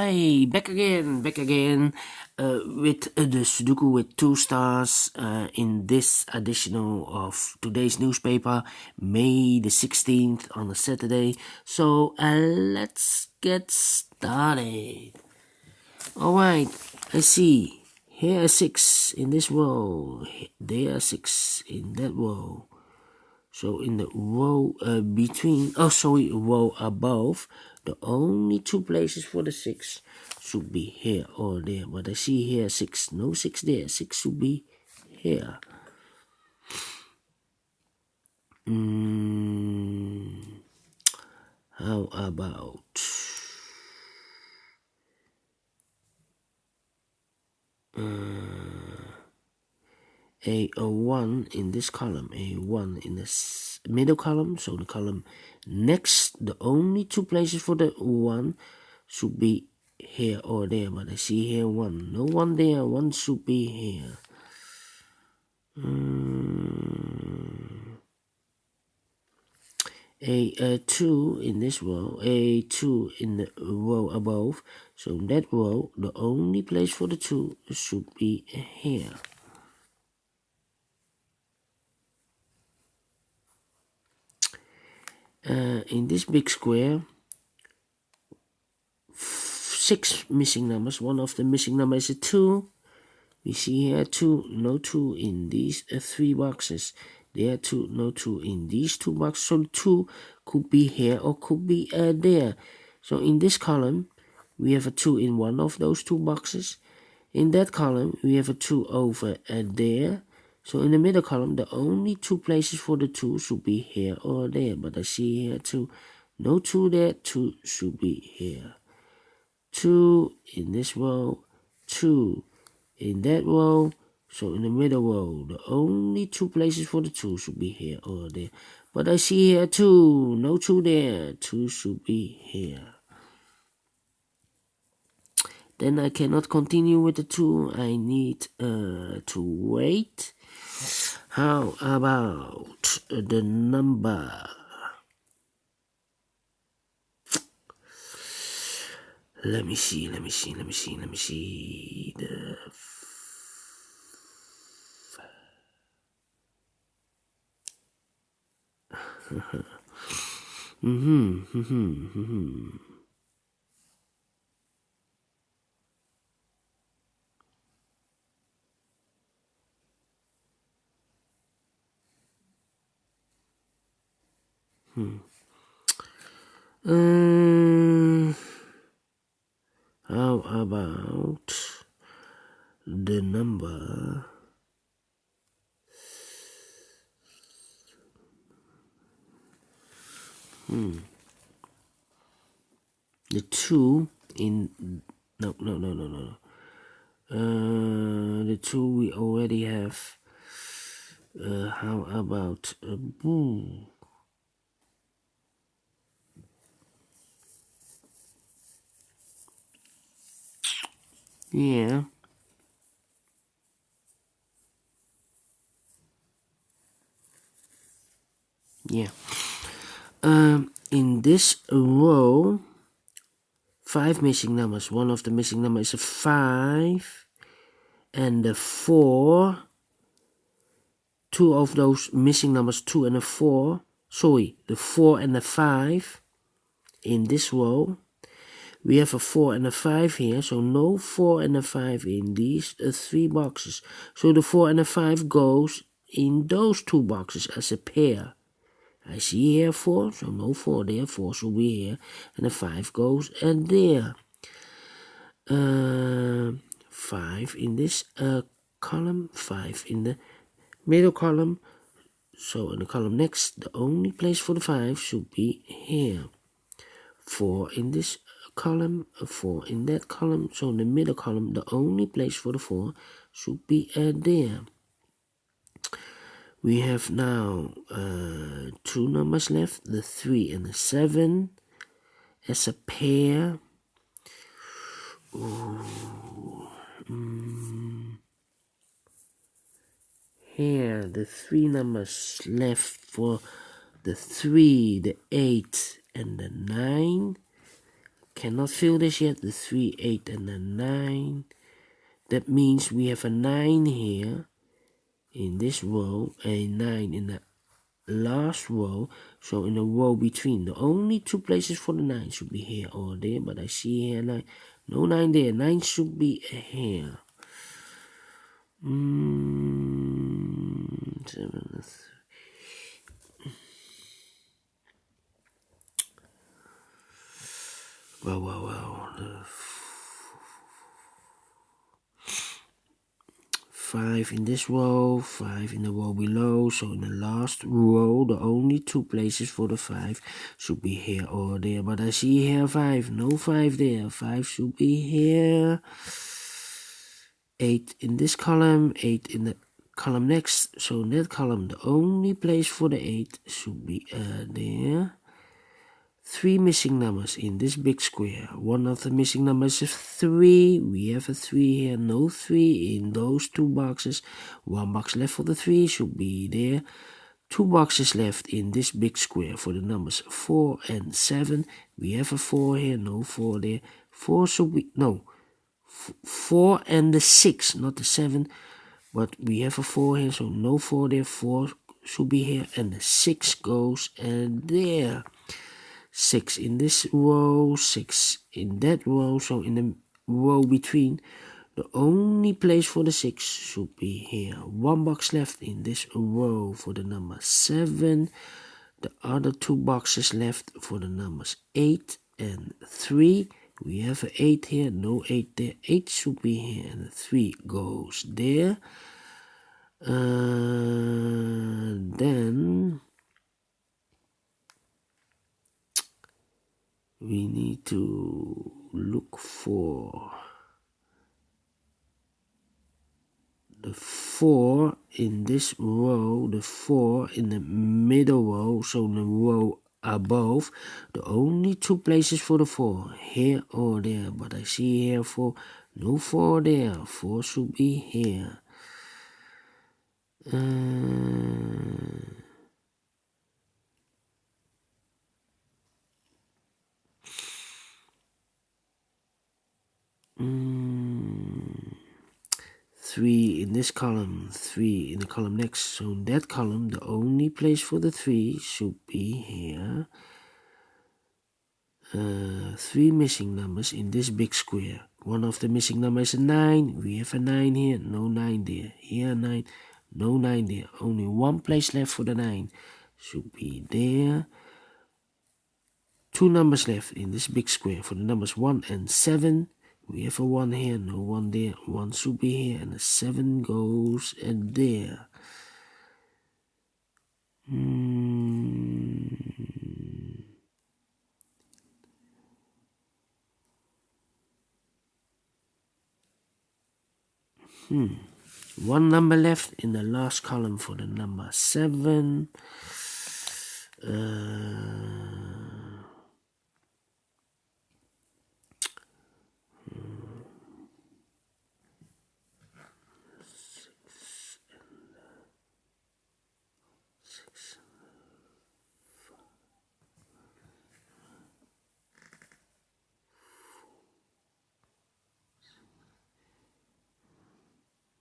Hi, back again with the Sudoku with 2 stars in this edition of today's newspaper, May the 16th on a Saturday. So let's get started. Alright, I see. Here are 6 in this row. There are 6 in that row. So in the row row above, the only 2 places for the 6 should be here or there. But I see here 6, no 6 there. 6 should be here. How about A1 in this column, A1 in this middle column, so the column next, the only 2 places for the 1 should be here or there, but I see here 1, no 1 there, 1 should be here. A2 in this row, A2 in the row above, so in that row, the only place for the 2 should be here. In this big square, 6 missing numbers. One of the missing numbers is a 2. We see here 2, no 2 in these 3 boxes. There 2, no 2 in these 2 boxes. So 2 could be here or could be there. So in this column, we have a 2 in one of those 2 boxes. In that column, we have a 2 over there. So in the middle column, the only 2 places for the 2 should be here or there. But I see here 2, no 2 there, 2 should be here. 2 in this row, 2 in that row, so in the middle row, the only 2 places for the 2 should be here or there. But I see here 2, no 2 there, 2 should be here. Then I cannot continue with the 2, I need to wait. How about the number? Let me see. The How about the number? The 2 in no. The 2 we already have. How about boom? Yeah. Yeah. In this row, 5 missing numbers. One of the missing numbers is a 5 and a 4. 2 of those missing numbers, 2 and a 4. Sorry, the 4 and the 5 in this row. We have a 4 and a 5 here, so no 4 and a 5 in these 3 boxes. So the 4 and a 5 goes in those 2 boxes as a pair. I see here 4, so no 4 there, 4 should be here, and the 5 goes there. 5 in this column, 5 in the middle column. So in the column next, the only place for the 5 should be here. 4 in this column, 4 in that column. So in the middle column, the only place for the 4 should be there. We have now 2 numbers left, the 3 and the 7 as a pair. Here, the 3 numbers left for the 3, the 8 and the 9 cannot fill this yet. The 3, 8, and the 9. That means we have a 9 here in this row, a 9 in the last row. So in the row between, the only two places for the 9 should be here or there, but I see here 9. No 9 there. 9 should be here. 7. Well. 5 in this row, 5 in the row below. So in the last row, the only two places for the 5 should be here or there. But I see here 5. No 5 there. 5 should be here. 8 in this column, 8 in the column next. So in that column, the only place for the 8 should be there. 3 missing numbers in this big square. One of the missing numbers is 3. We have a 3 here. No 3 in those two boxes. 1 box left for the 3 should be there. 2 boxes left in this big square for the numbers 4 and 7. We have a 4 here. No 4 there. 4 should be... No. 4 and the 6, not the 7. But we have a 4 here, so no 4 there. 4 should be here. And the 6 goes there. 6 in this row, 6 in that row. So in the row between, the only place for the 6 should be here. 1 box left in this row for the number 7. The other 2 boxes left for the numbers 8 and 3. We have an 8 here, no 8 there. 8 should be here, and the 3 goes there. Then we need to look for the 4 in this row, the 4 in the middle row, so the row above. The only 2 places for the 4, here or there. But I see here 4, no 4 there. 4 should be here. 3 in this column, 3 in the column next. So in that column, the only place for the 3 should be here. 3 missing numbers in this big square. One of the missing numbers is a 9. We have a 9 here, no 9 there. Here 9, no 9 there. Only 1 place left for the 9. Should be there. 2 numbers left in this big square for the numbers 1 and 7. We have a 1 here, no 1 there. 1 should be here, and a 7 goes and there. One number left in the last column for the number 7.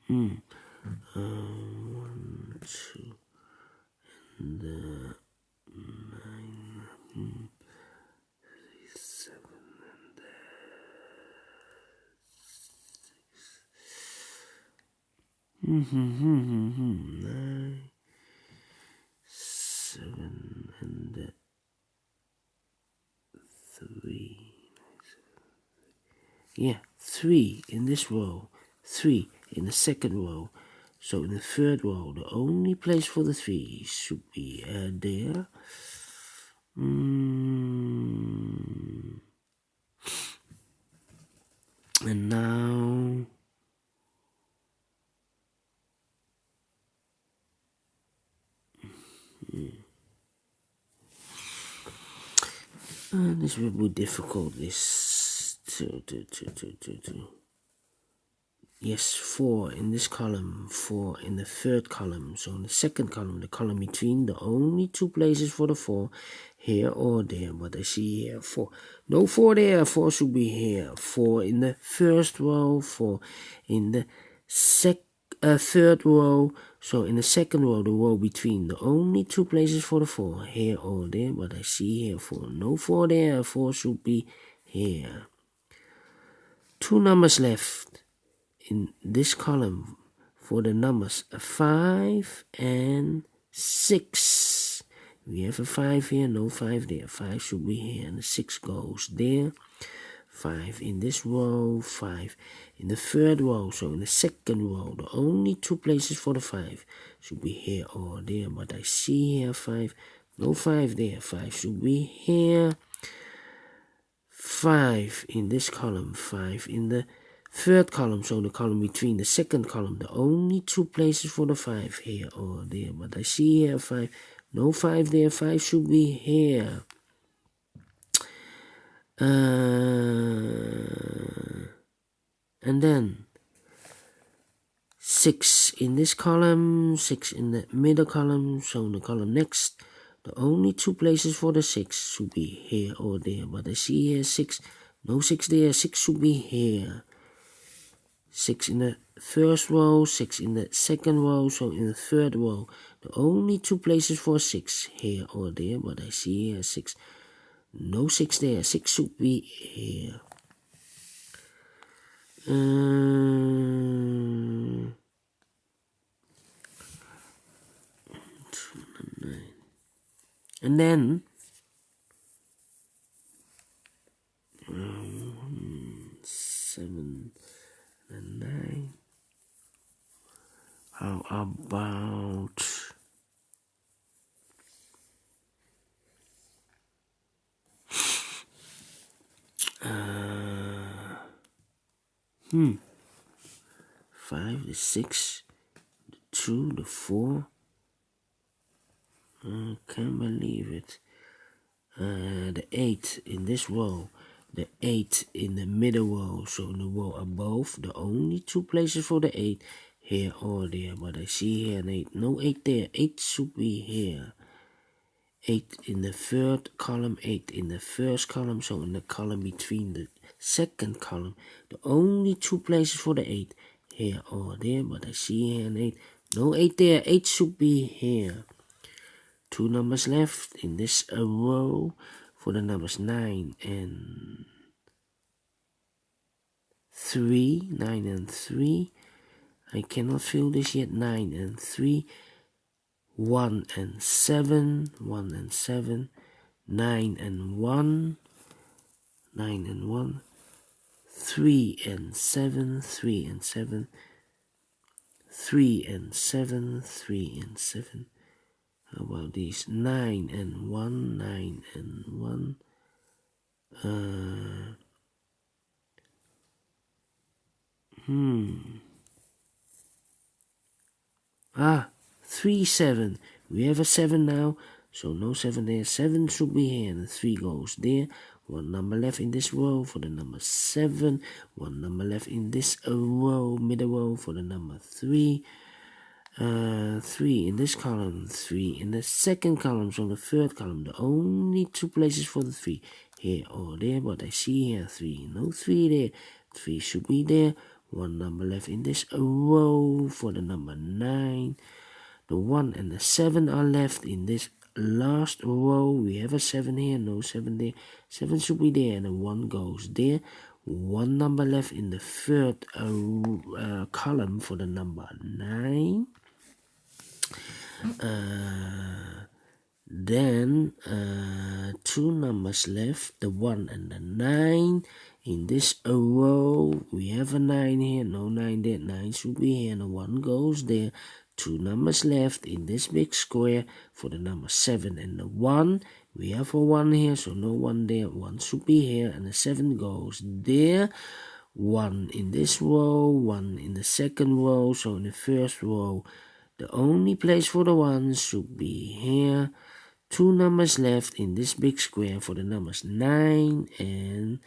One, 2, and 9, 3, 7, and 9, 7, and 3. Yeah, 3 in this row, 3 in the second row. So in the third row, the only place for the 3 should be there. And now this will be difficult. This Yes, 4 in this column, 4 in the third column. So in the second column, the column between, the only two places for the 4, here or there. But I see here 4. No 4 there, 4 should be here. 4 in the first row, 4 in the third row. So in the second row, the row between, the only two places for the 4, here or there. But I see here 4. No 4 there, 4 should be here. 2 numbers left in this column for the numbers 5 and 6. We have a 5 here, no 5 there. 5 should be here, and the 6 goes there. 5 in this row, 5 in the third row. So in the second row, the only two places for the 5 should be here or there. But I see here 5, no 5 there. 5 should be here. 5 in this column, 5 in the third column, so the column between the second column, the only two places for the 5, here or there. But I see here 5, no 5 there, 5 should be here. And then 6 in this column, 6 in the middle column, so the column next, the only two places for the 6 should be here or there. But I see here 6, no 6 there, 6 should be here. 6 in the first row, 6 in the second row, so in the third row, the only two places for 6, here or there. But I see here 6, no 6 there, 6 should be here. And then 7 and 9. How about 5, the 6, the 2, the 4. I can't believe it. The 8 in this row, the 8 in the middle row, so in the row above, the only two places for the 8, here or there. But I see here an 8, no 8 there, 8 should be here. 8 in the third column, 8 in the first column, so in the column between the second column, the only two places for the 8, here or there. But I see here an 8, no 8 there, 8 should be here. 2 numbers left in this row for the numbers 9 and 3. 9 and 3. I cannot fill this yet. 9 and 3. 1 and 7. 1 and 7. 9 and 1. 9 and 1. 3 and 7. 3 and 7. 3 and 7. 3 and 7. How about these? 9 and 1, 9 and 1. 3, 7. We have a 7 now, so no 7 there. 7 should be here, and the 3 goes there. 1 number left in this row for the number 7. 1 number left in this row, middle row, for the number 3. 3 in this column, 3 in the second column, so the third column, the only two places for the 3, here or there. But I see here 3, no 3 there, 3 should be there. 1 number left in this row for the number 9. The 1 and the 7 are left in this last row. We have a 7 here, no 7 there, 7 should be there, and the 1 goes there. 1 number left in the third column for the number 9. Then 2 numbers left, the 1 and the 9 in this row. We have a 9 here, no 9 there, 9 should be here, and the 1 goes there. 2 numbers left in this big square for the number 7 and the 1. We have a 1 here, so no 1 there, 1 should be here, and the 7 goes there. 1 in this row, 1 in the second row, so in the first row, the only place for the 1 should be here. 2 numbers left in this big square for the numbers 9 and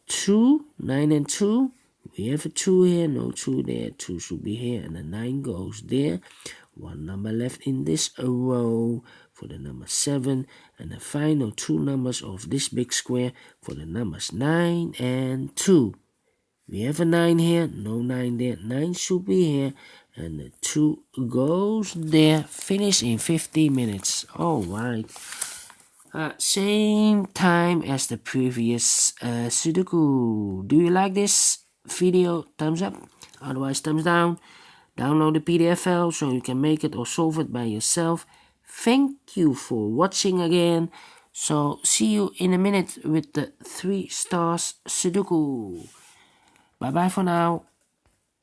2. 9 and 2. We have a 2 here, no 2 there, 2 should be here, and the 9 goes there. One number left in this row for the number 7, and the final 2 numbers of this big square for the numbers 9 and 2. We have a 9 here, no 9 there, 9 should be here, and the 2 goes there. Finish in 15 minutes. Alright. Same time as the previous Sudoku. Do you like this video? Thumbs up. Otherwise, thumbs down. Download the PDF file so you can make it or solve it by yourself. Thank you for watching again. So, see you in a minute with the 3 Stars Sudoku. Bye bye for now.